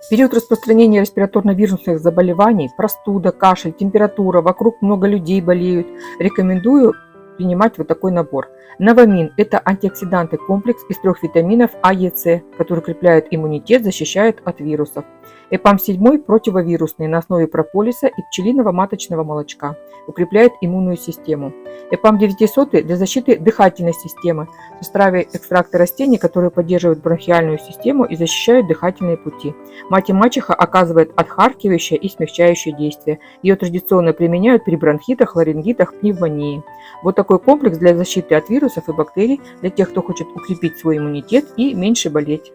В период распространения респираторно-вирусных заболеваний, простуда, кашель, температура, вокруг много людей болеют, рекомендую принимать вот такой набор. Новамин – это антиоксидантный комплекс из 3 витаминов А, Е, С, который укрепляет иммунитет, защищает от вирусов. ЭПАМ-7 – противовирусный на основе прополиса и пчелиного маточного молочка, укрепляет иммунную систему. ЭПАМ-900 для защиты дыхательной системы, в составе экстракты растений, которые поддерживают бронхиальную систему и защищают дыхательные пути. Мать и мачеха оказывает отхаркивающее и смягчающее действие. Ее традиционно применяют при бронхитах, ларингитах, пневмонии. Вот такой комплекс для защиты от вирусов и бактерий для тех, кто хочет укрепить свой иммунитет и меньше болеть.